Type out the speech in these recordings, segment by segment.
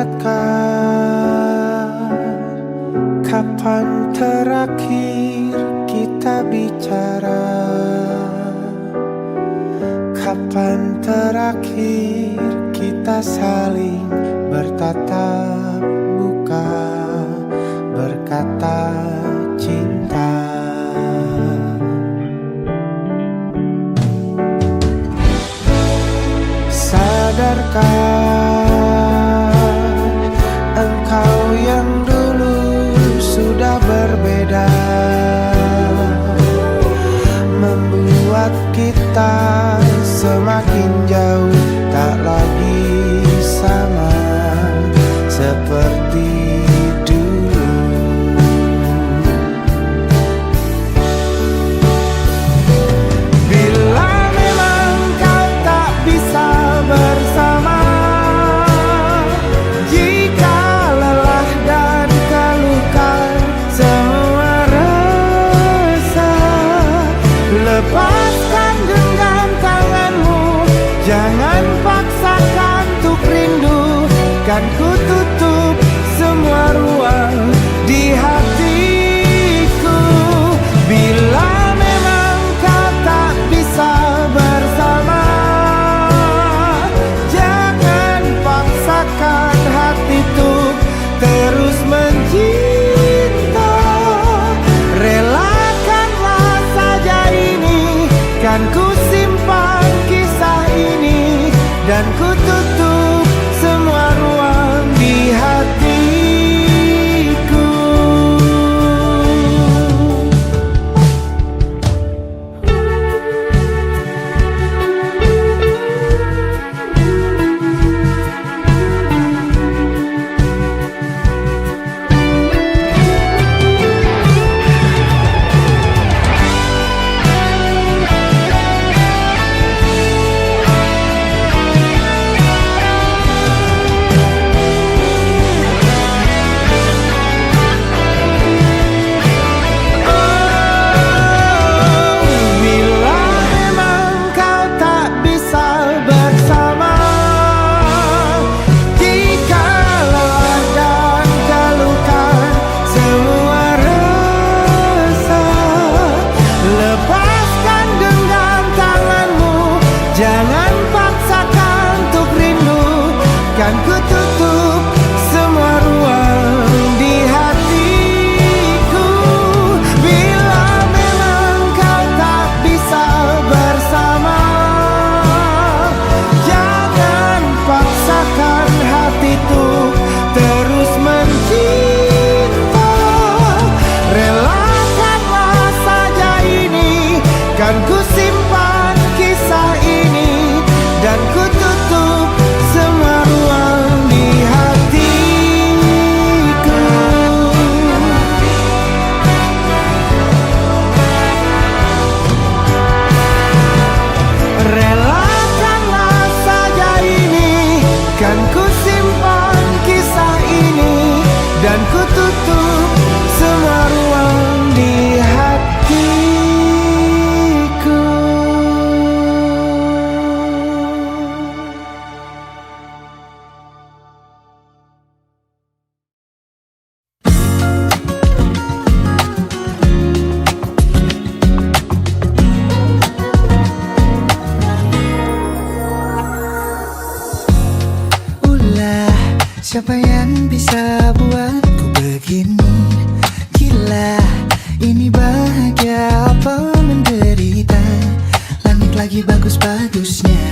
ingatkah kapan terakhir kita bicara? Kapan terakhir kita saling bertatap muka, berkata cinta? Sadarkah engkau yang dulu sudah berbeda, membuat kita semakin jauh, tak lagi sama seperti dulu. Bila memang kau tak bisa bersama, jika lelah dan keluhkan semua rasa, lepaskan genggam tanganmu, jangan paksakan untuk rindu. Kan ku tutup semua ruang di hatiku. Bila memang kau tak bisa bersama, jangan paksakan hati untuk terus mencinta. Relakanlah saja ini, kan ku simpan kisah ini, dan ku tutup semua ruang di hatiku. Jangan paksakan untuk rindu, kan ku tutup semua ruang di hatiku. Bila memang kau tak bisa bersama, jangan paksakan hati untuk terus mencinta. Relakanlah saja ini, kan ku simpan kisah ini, dan ku tutup semua ruang di hatiku. Relakanlah saja ini, kan ku simpan kisah ini, dan ku tutup semua ruang di hatiku. Siapa yang bisa buatku begini? Gila, ini bahagia apa menderita? Langit lagi bagus-bagusnya,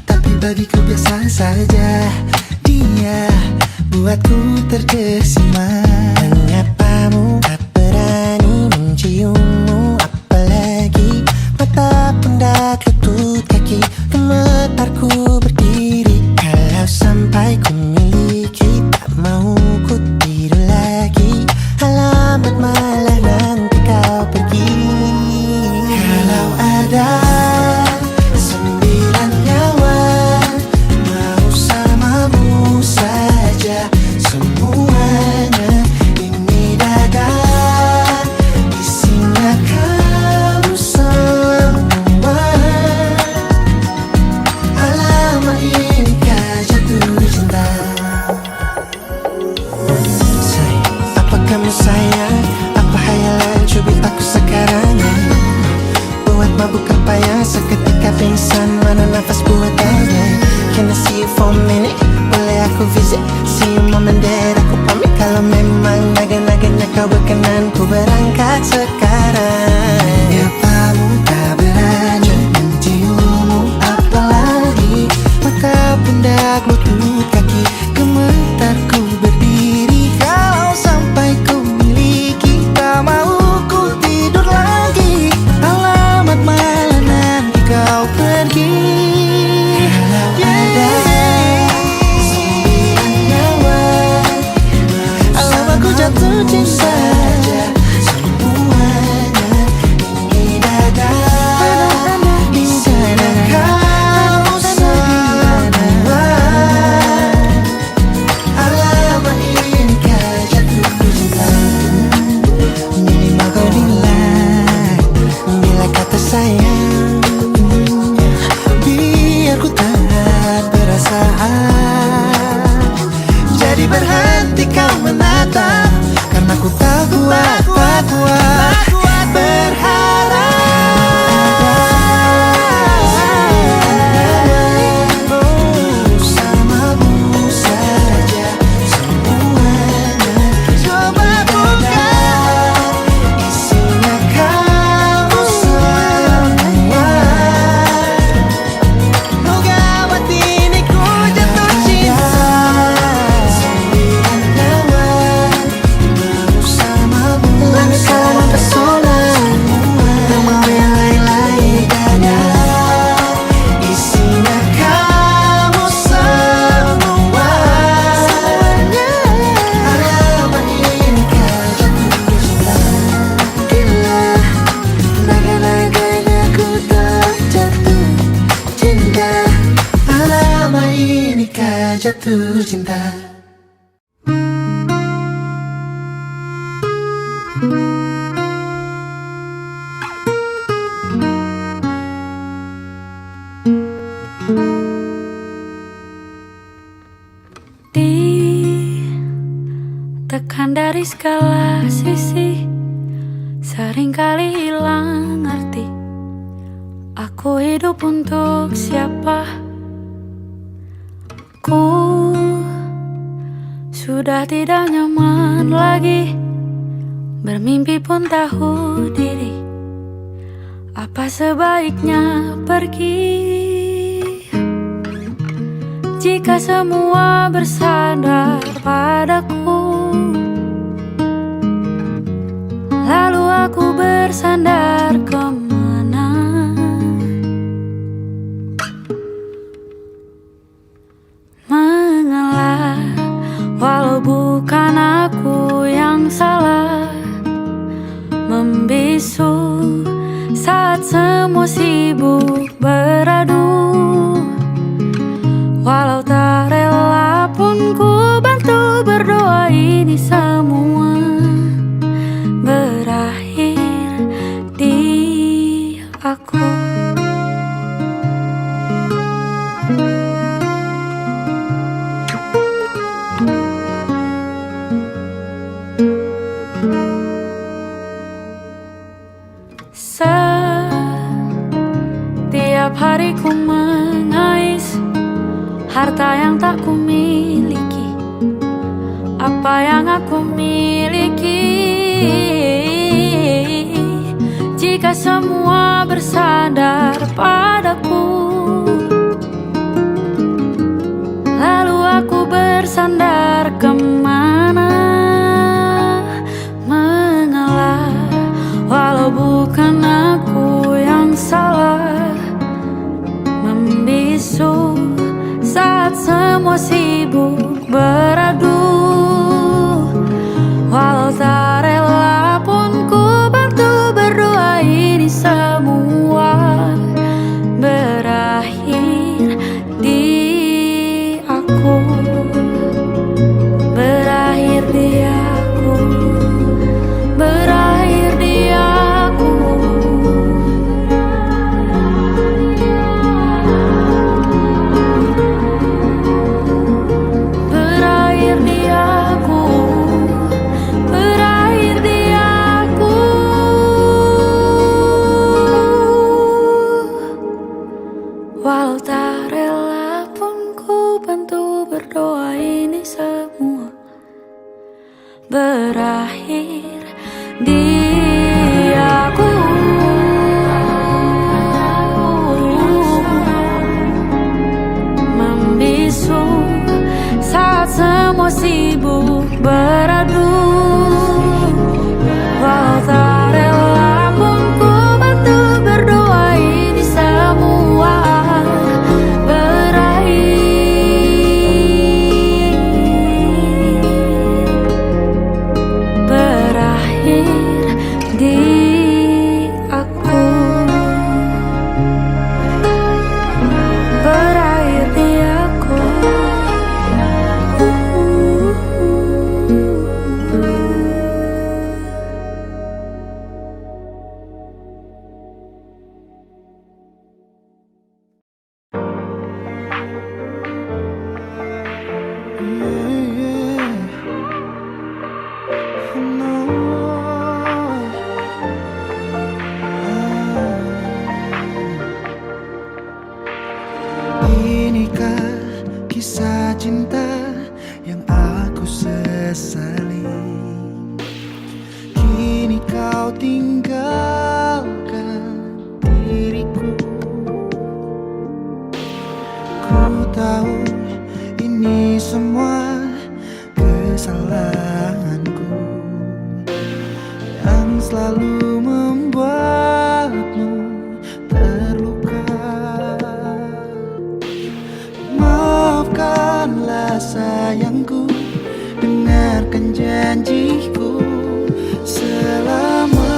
tapi bagiku biasa saja. Dia buatku terkesima. Menyapamu, tak berani menciummu, apalagi mata pundak lutut kaki, gemetarku berdiri. Kalau sampai ku miliki, tak mau ku tidur lagi. Alamat malah nanti kau pergi. Kalau ada 9 nyawa, mau samamu saja semuanya. Ini dada isinya menginjak lutut kaki, gemetar ku berdiri. Kalau sampai ku miliki, tak mau ku tidur lagi. Alamat mana nanti kau pergi. Alamat ku jatuh cinta. Jadi berhenti kau menatap, karena ku tak kuat berharap. Bersamamu saja semuanya. Coba buka, isinya kamu semua. Oh gawat ini ku jatuh cinta. Jatuh cinta. Ditekan dari segala sisi, seringkali hilang arti. Aku hidup untuk siapa? Ku sudah tidak nyaman lagi, bermimpi pun tahu diri. Apa sebaiknya pergi? Jika semua bersandar padaku, lalu aku bersandar kemana? Mengalah, walau bukan aku yang salah. Membisu saat semua sibuk beradu. Walau tak rela pun ku bantu berdoa ini semua berakhir di aku. Setiap hari ku mengais harta yang tak ku miliki. Apa yang aku miliki? Jika semua bersandar padaku, lalu aku bersandar kemana? Mengalah, walau bukan aku yang salah. Membisu saat semua sibuk beradu. Walau tak rela pun ku bantu berdoa ini semua berakhir di aku. Berakhir di aku. Berakhir di aku. Berakhir di aku. Berakhir di aku. Walau tak rela pun ku bantu berdoa ini semua berakhir di aku. Membisu beradu. Walau tak rela pun ku bantu berdoa ini semua berakhir di aku, berakhir di aku. Inikah kisah cinta yang aku sesali? Kini kau tinggalkan diriku. Ku tahu ini semua kesalahanku yang selalu membuatmu terluka. Maafkanlah sayangku, dengarkan janjiku. Selama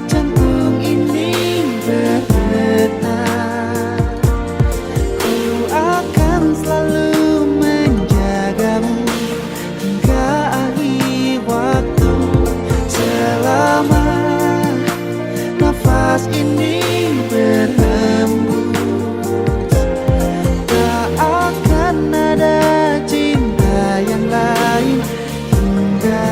jantung ini berdetak, ku akan selalu menjagamu hingga akhir waktu. Selama nafas ini berhembus, tak akan ada cinta yang lain hingga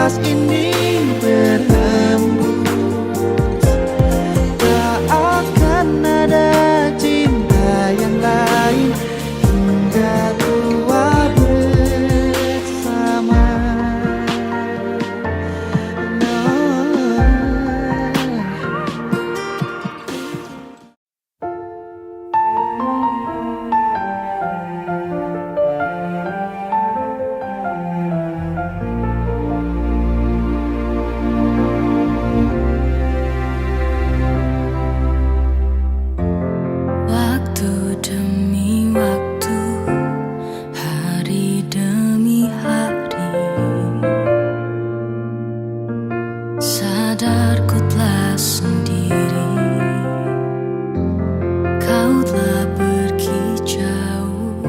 nafas ini berhembus, tak akan ada cinta yang lain hingga tua bersama. Waktu demi waktu, hari demi hari, sadarku telah sendiri. Kau telah pergi jauh,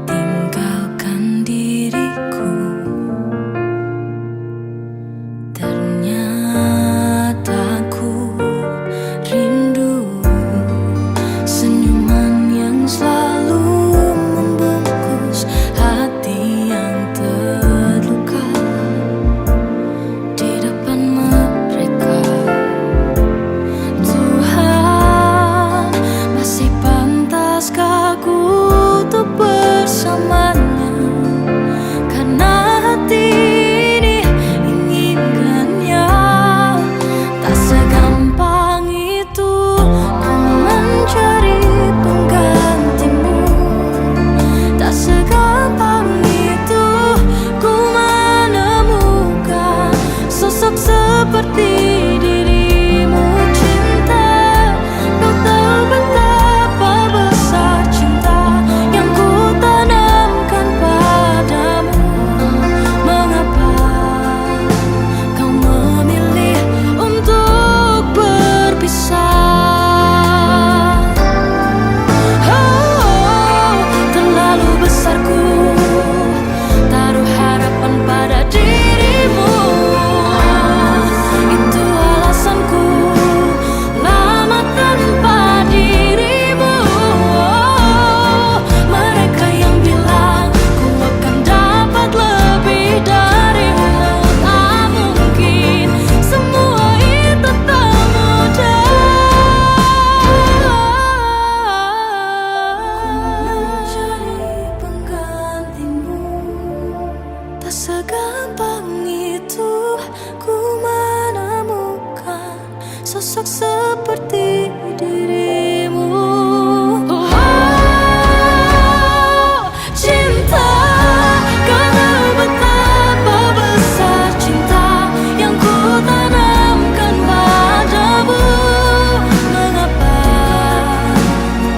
tinggalkan diriku. Ternyata ku rindu senyuman yang selalu membungkus hati yang terluka di depan mereka. Tuhan, masih pantaskah ku untuk bersamanya? Karena hati ini inginkannya. Tak segampang itu ku mencari penggantimu. Tak segampang itu ku menemukan sosok seperti dirimu. Cinta, kau tahu betapa besar cinta yang ku tanamkan padamu. Mengapa kau memilih untuk berpisah? Oh, terlalu besar ku taruh harapan pada dirimu. Itu alasanku lama tanpa dirimu. Mereka yang bilang ku akan dapat lebih darimu, tak mungkin, semua itu tak mudah. Ku mencari penggantimu. Tak segampang itu ku menemukan sosok seperti dirimu. Oh, cinta, kau tahu betapa besar cinta yang ku tanamkan padamu. Mengapa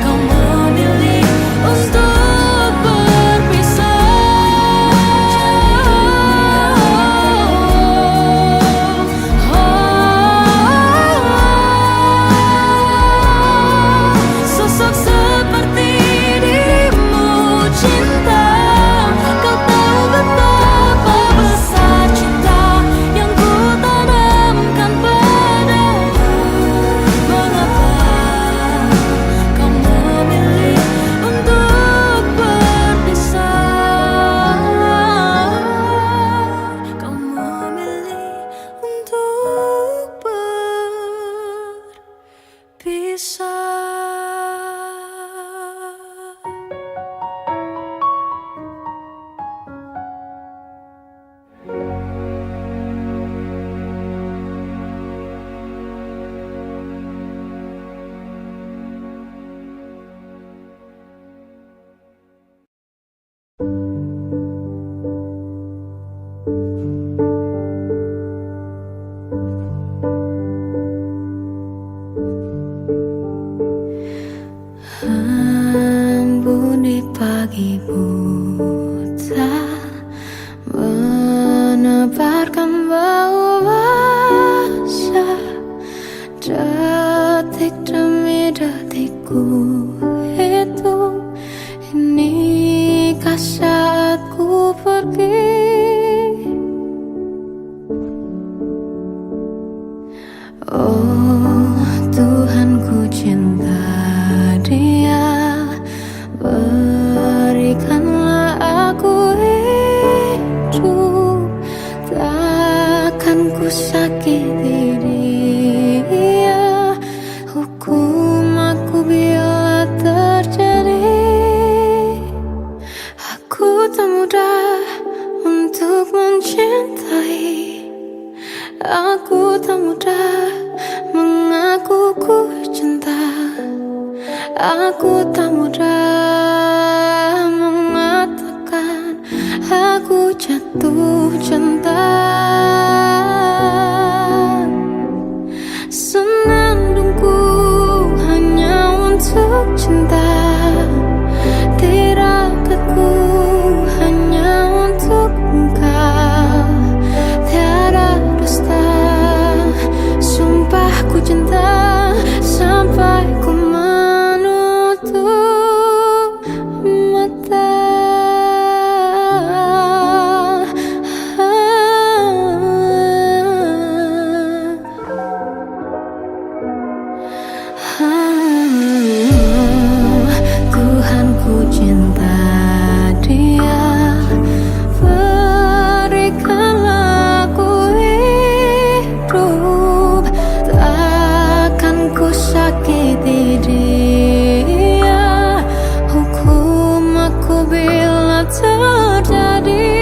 kau memilih untuk berpisah? Sosok seperti dirimu. Cinta, kau tahu betapa besar cinta yang ku tanamkan padamu. Mengapa kau memilih untuk berpisah? Kau memilih untuk berpisah. Embun di pagi buta menebarkan bau basah. Detik demi detikku hitung, inikah saatku pergi? Oh Tuhan, ku cinta Dia, berikanlah aku hidup. Tak ku sakiti dia. Hukum aku bila terjadi. Aku tak mudah untuk mencintai. Aku tak mudah mengaku ku cinta. Aku tak mudah mengatakan aku jatuh cinta. Senandungku hanya untuk cinta. Tirakatku hanya untuk engkau. Tiada dusta, sumpah ku cinta sampai ku menutup mata. Tuhan, ku cinta dia. Berikanlah aku hidup. Takkan ku sakiti dia. Hukum aku bila terjadi.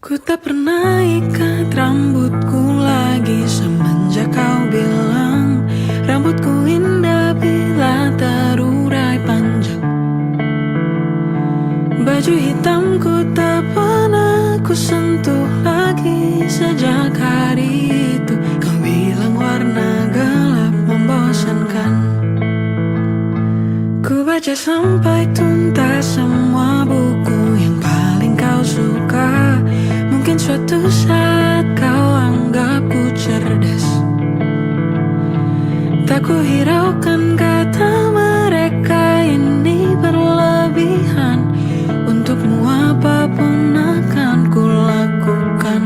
Ku tak pernah ikat rambutku lagi semenjak kau bilang rambutku indah. Baju hitamku tak pernah ku sentuh lagi sejak hari itu. Kau bilang warna gelap membosankan. Ku baca sampai tuntas semua buku yang paling kau suka. Mungkin suatu saat kau anggapku cerdas. Tak ku hiraukan kata mereka ini berlebihan. Untukmu apapun akan ku lakukan.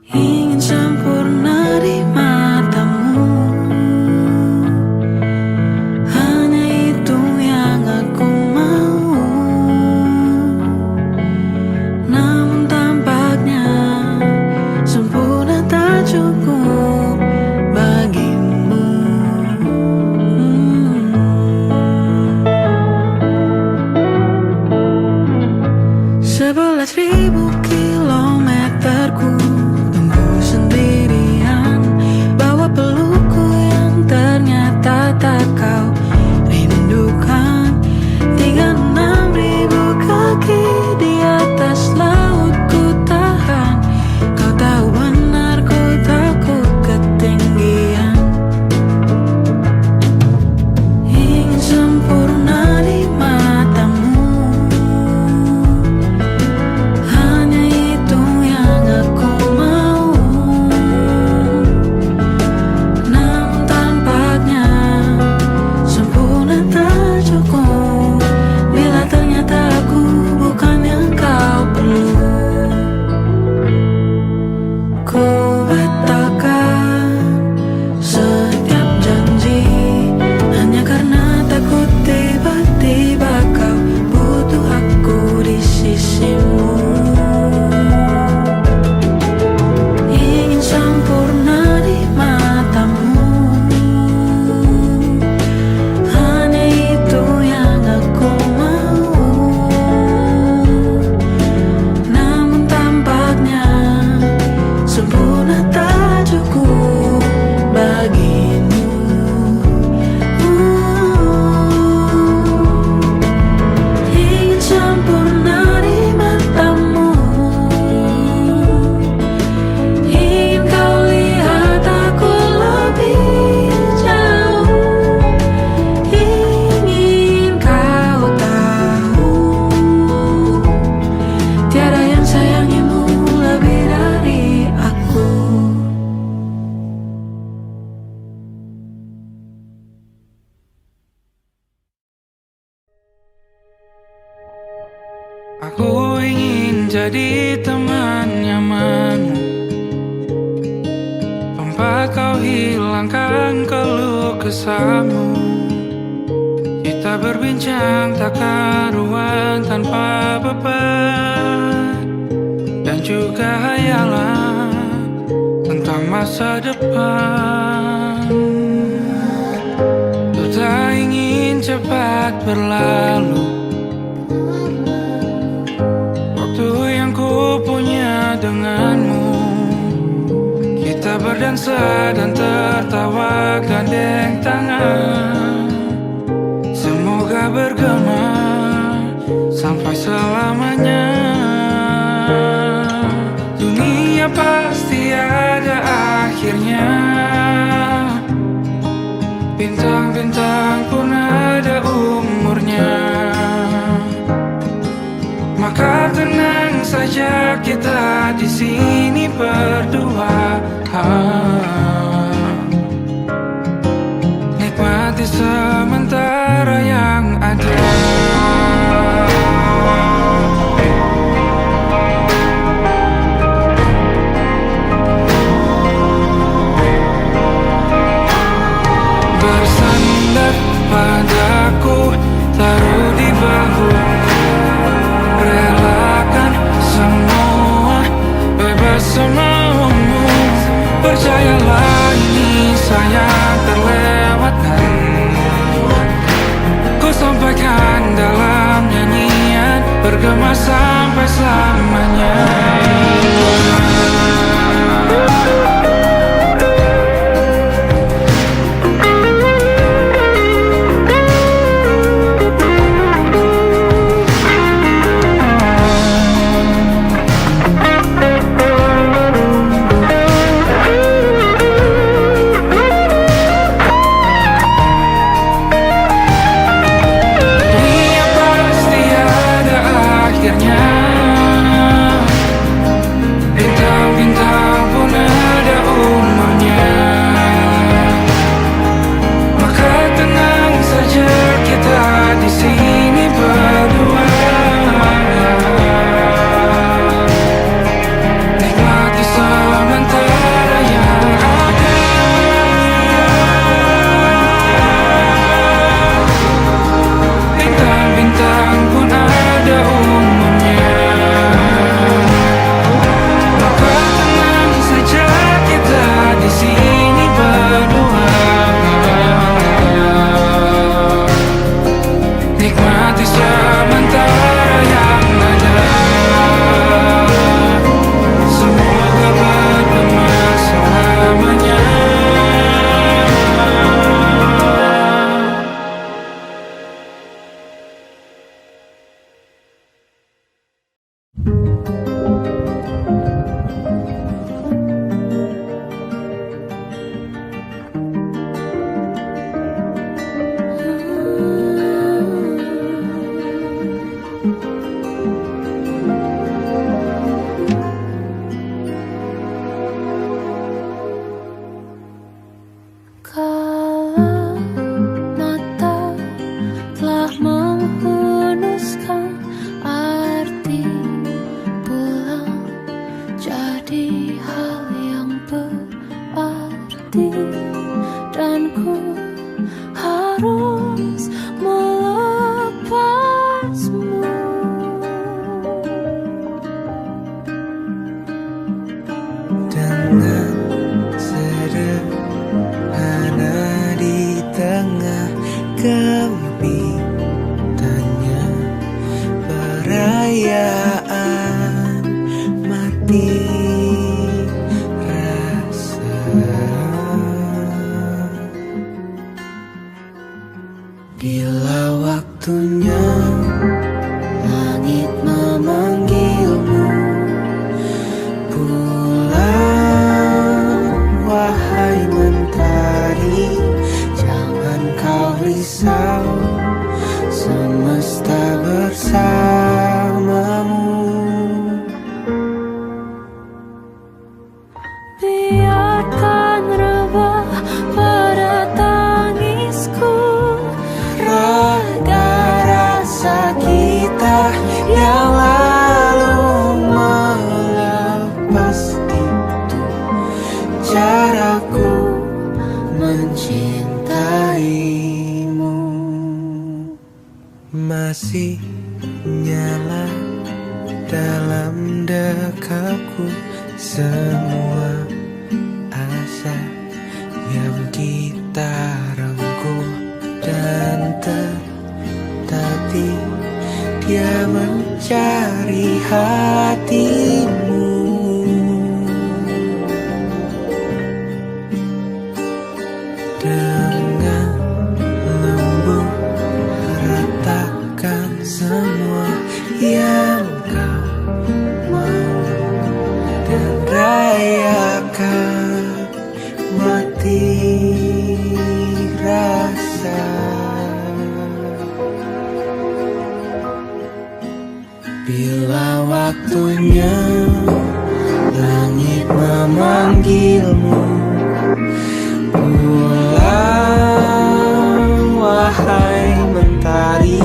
Ingin sempurna di matamu, hanya itu yang aku mau. Namun tampaknya sempurna tak cukup bagimu. 11.000 kilometer ku tempuh sendirian, bawa pelukku yang ternyata tak kau rindukan. 36.000 kaki di atas laut ku tahan. Kau tahu benar ku takut ketinggian. Ingin sempurna di matamu, hanya itu yang aku mau. Namun tampaknya sempurna tak cukup bila ternyata aku bukan yang kau perlu. Ku batalkan setiap janji hanya karena takut tiba-tiba kau butuh aku di sisimu. Ingin sempurna di matamu, hanya itu yang aku mau. Namun tampaknya sempurna tak cukup bagimu. Ingin sempurna di matamu, ingin kau lihat aku lebih jauh. Ingin kau tahu tiada yang sayangimu lebih dari aku. Aku ingin jadi teman nyamanmu, tempat kau hilangkan keluh kesahmu. Kita berbincang tak karuan tanpa beban, dan juga hayalan tentang masa depan. Ku tak ingin cepat berlalu waktu yang ku punya denganmu. Kita berdansa dan tertawa gandeng tangan. Semoga bergema sampai selamanya. Dunia pasti ada akhirnya, bintang-bintang pun ada umurnya. Maka tenang saja kita di sini berdua. Nikmati sementara yang ada. Bersandar padaku, taruh di bahu. Relakan semua, bebas semaumu. Percayalah ini sayang terlewatkan. Ku sampaikan dalam nyanyian, bergema sampai selamanya. waktunya langit memanggilmu pulang, wahai mentari. Jangan kau risau, semesta bersamamu. Biarkan rebah pada tangisku Raga rasa kita yang lalu melepas itu caraku mencintaimu. Masih nyala dalam dekapku semua asa yang kita rengkuh, dan tetapi dia mencari hatimu. Dengan lembut ratakan semua yang kau mau, dan rayakan mati rasa. Bila waktunya langit memanggilmu pulang, wahai mentari.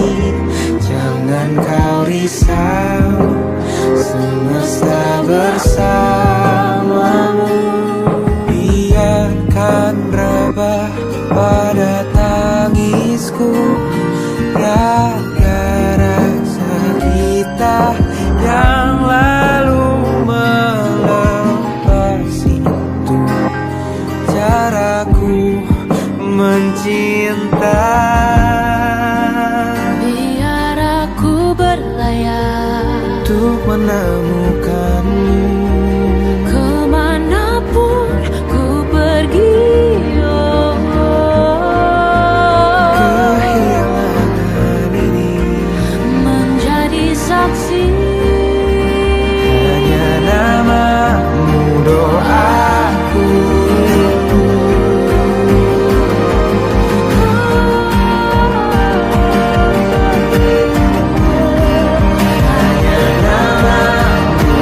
Jangan kau risau, semesta bersamamu. Biarkan rebah pada tangisku raga rasa kita yang lalu melepas itu caraku mencinta. Biar aku berlayar Untuk menemukanmu kemanapun ku pergi. kehilangan ini Menjadi saksi hanya namamu, doaku. Hanya namamu,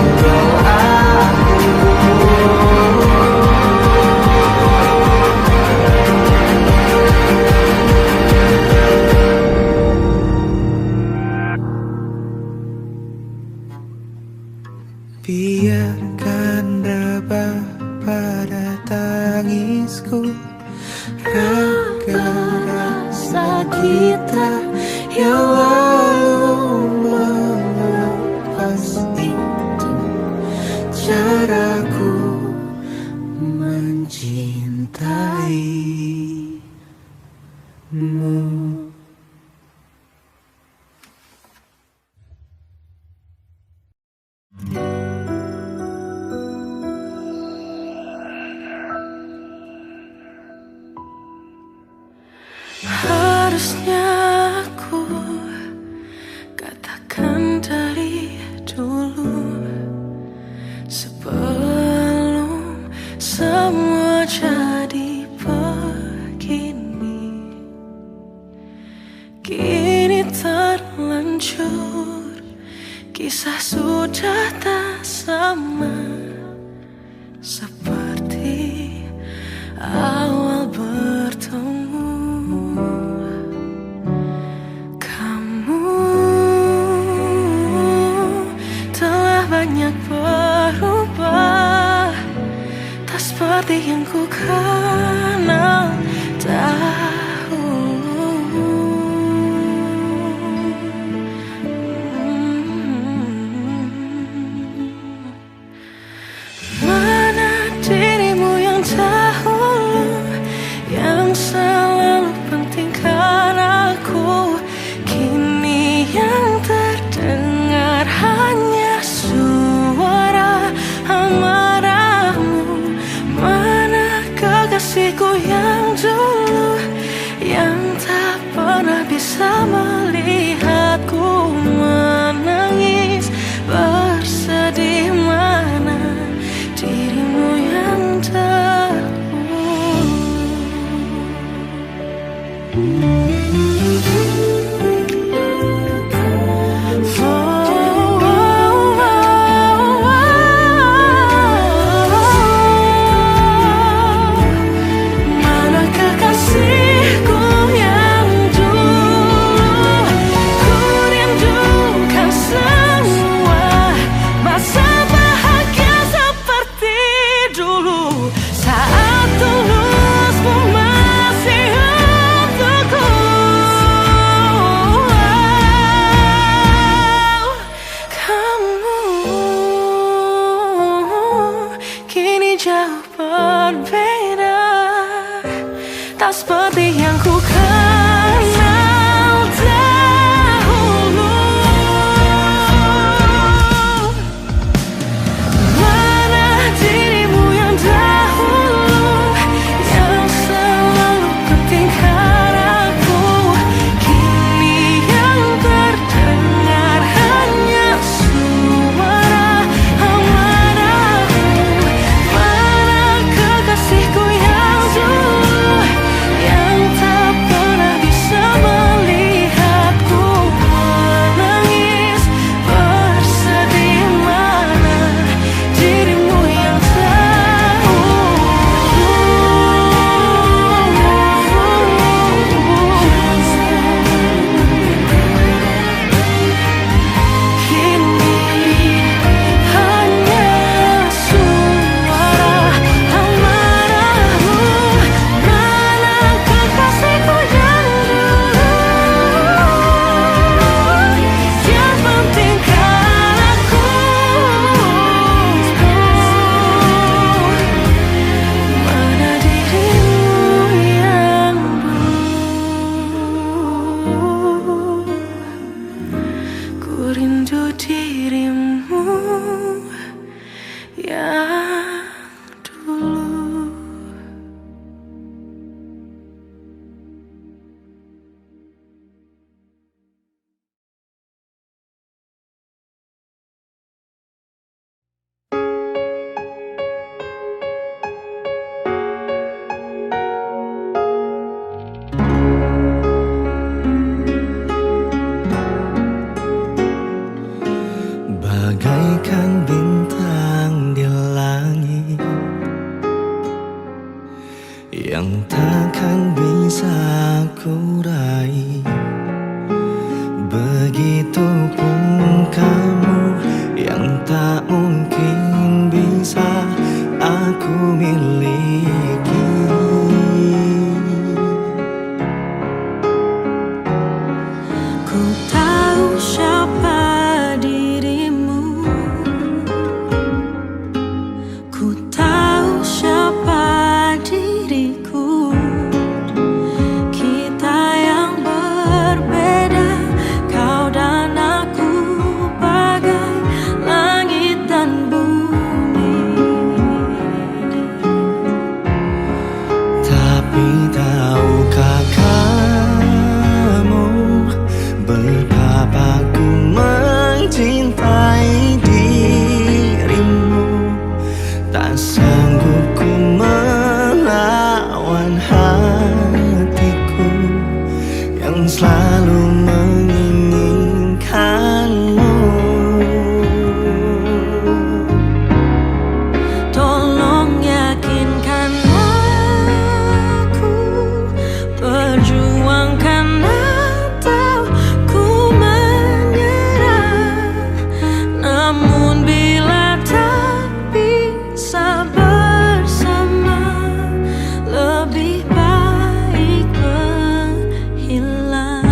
biarkan rebah pada tangisku raga rasa kita yang lalu melepas itu caraku mencintaimu. Harusnya aku katakan dari dulu, sebelum semua jadi begini. Kini terlanjur, kisah sudah tak sama seperti awal bertemu. Kamu telah banyak berubah, tak seperti yang ku kenal dahulu. Mana dirimu yang dahulu, yang selalu pentingkan aku. Kini yang terdengar hanya suara amarahmu. Mana kekasihku yang dulu, yang tak pernah bisa melihat melihatku menangis bersedih, mana dirimu yang jauh berbeda, tak seperti yang ku kenal dahulu. Mana dirimu yang dahulu, yang selalu pentingkan aku, kini yang terdengar hanya suara amarahmu. Kasihku yang dulu, yang tak pernah bisa melihatku menangis bersedih, mana dirimu yang tahu. Kini hanya suara amarahmu. Mana kekasihku yang dulu, yang pentingkan aku, mana dirimu yang dulu. Ku rindu dirimu yang dulu. Bagaikan bintang di langit yang takkan bisa ku raih, begitupun kamu yang tak mungkin bisa aku miliki. Ku tahu siapa dirimu, ku tahu siapa diriku. Kita yang berbeda, kau dan aku, bagai langit dan bumi. Tapi tahukah kamu betapa ku mencintai dirimu, tak sanggup ku melawan hatiku yang selalu menginginkanmu. Tolong yakinkan aku, perjuangkan atau ku menyerah. Namun bila tak bisa bersama, lebih baik menghilang.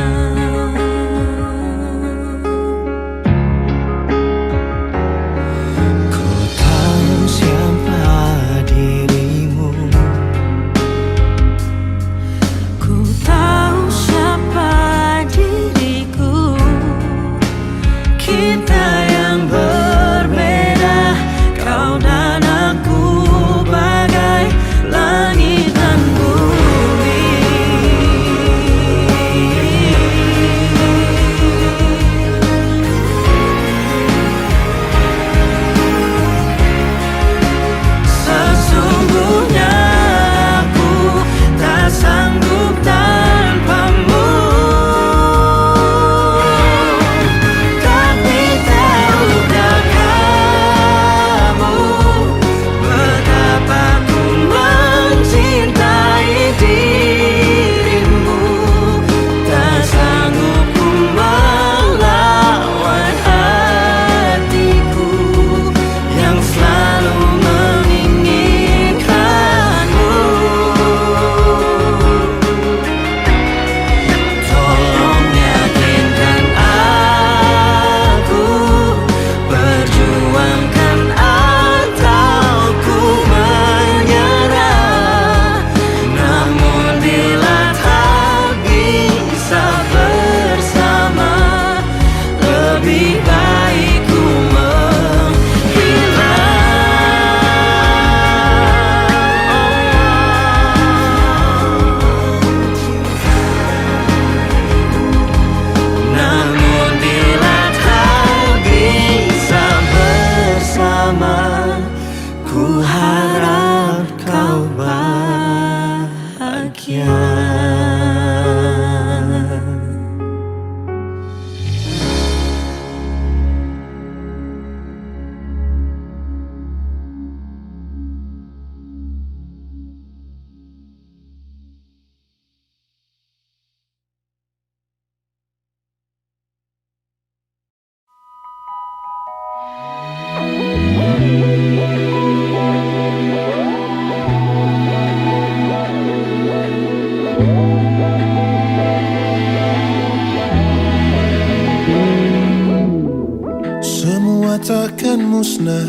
musnah,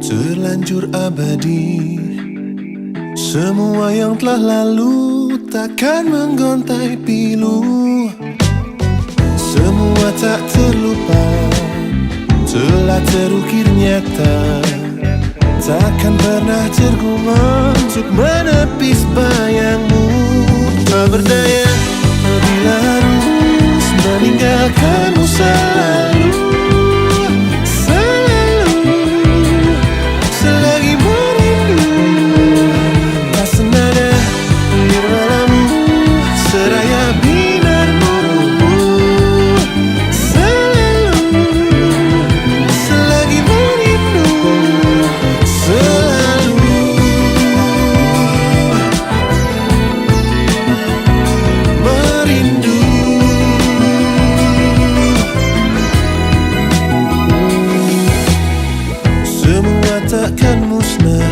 terlanjur abadi. Semua yang telah lalu takkan menggontai pilu. Semua tak terlupa, telah terukir nyata. Takkan pernah tergumam untuk menepis bayangmu. Tak berdaya bila harus meninggalkanmu selalu. Selalu, selagi merindu. Tak senada nirmalamu, seraya binarmu. Selalu, selagi merindu. Selalu merindu. Semua takkan musnah,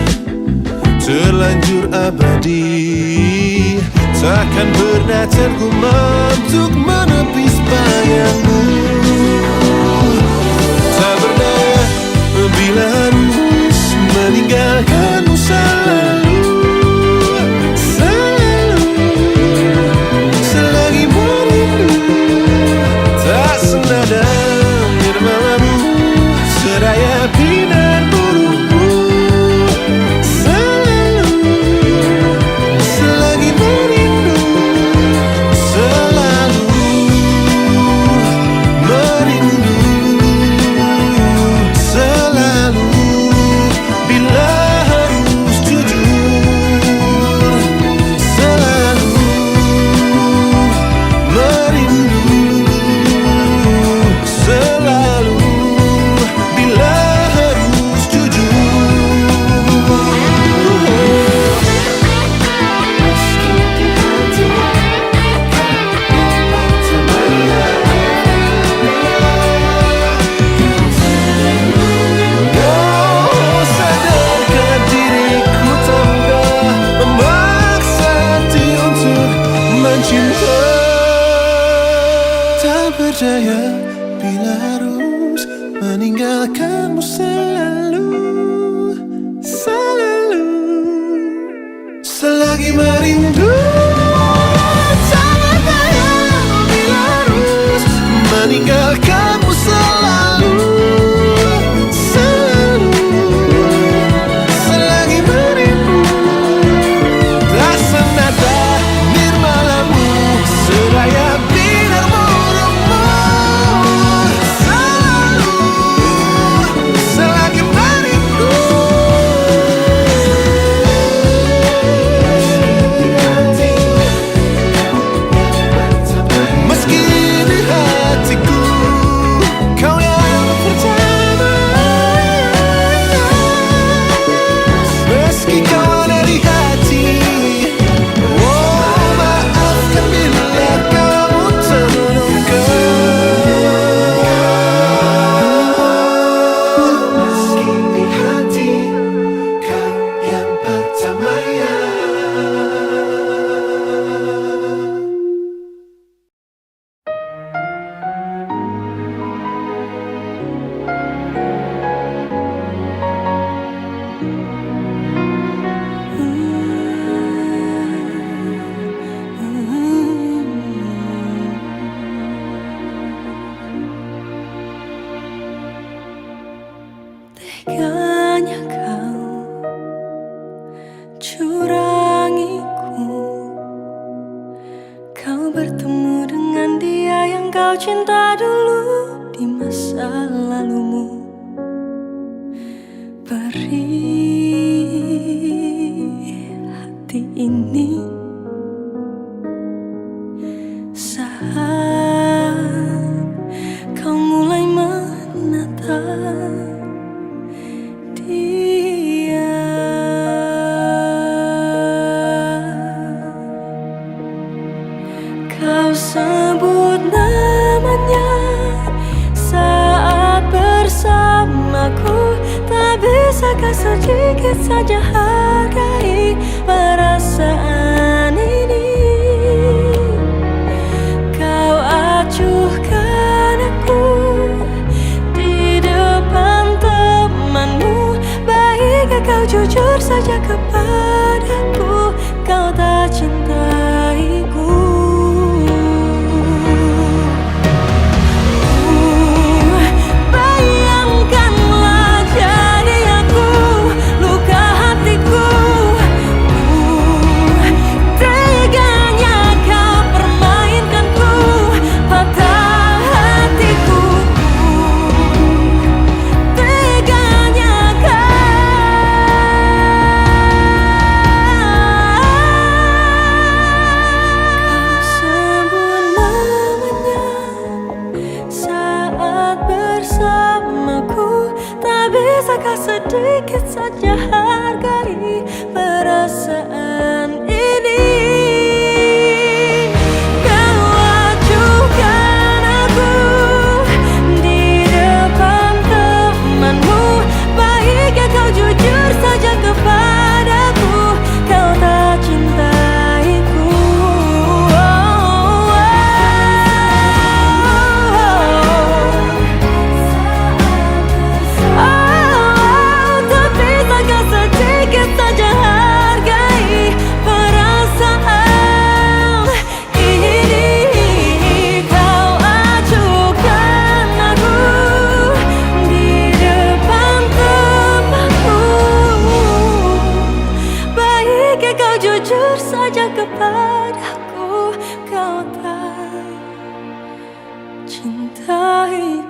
terlanjur abadi. Takkan pernah tergumam untuk menepis bayangmu. Tak berdaya bila harus meninggalkanmu selalu. Selalu, selagi merindu. Tak senada nirmalamu, seraya binar burumu. Selalu, selagi merindu. Selalu merindu. Selalu bila harus jujur. Selalu merindu. Selalu bila harus jujur. Oh, sadarkan diriku tak mudah memaksa hati untuk mencinta. Tak berdaya bila harus meninggalkanmu selalu. Selalu, selagi merindu. Tak berdaya bila harus meninggalkanmu selalu. Selalu, selagi merindu. Tak senada nirmalamu, seraya binar murungmu. Selalu, selagi merindu. Meski di hatiku kau yang pertama. Meski kau ada di hati. Oh, maafkan bila kamu terluka. Meski di hati kau yang pertama ya. Teganya kau curangiku. Kau bertemu dengan dia yang kau cinta dulu di masa lalumu. Perih hati ini saat kau mulai menatap dia. Kau sebut namanya saat bersamaku. Tak bisakah sedikit saja hargai perasaan ini? Kau acuhkan aku di depan teman. jujur saja kepadaku, kau tak cintaiku.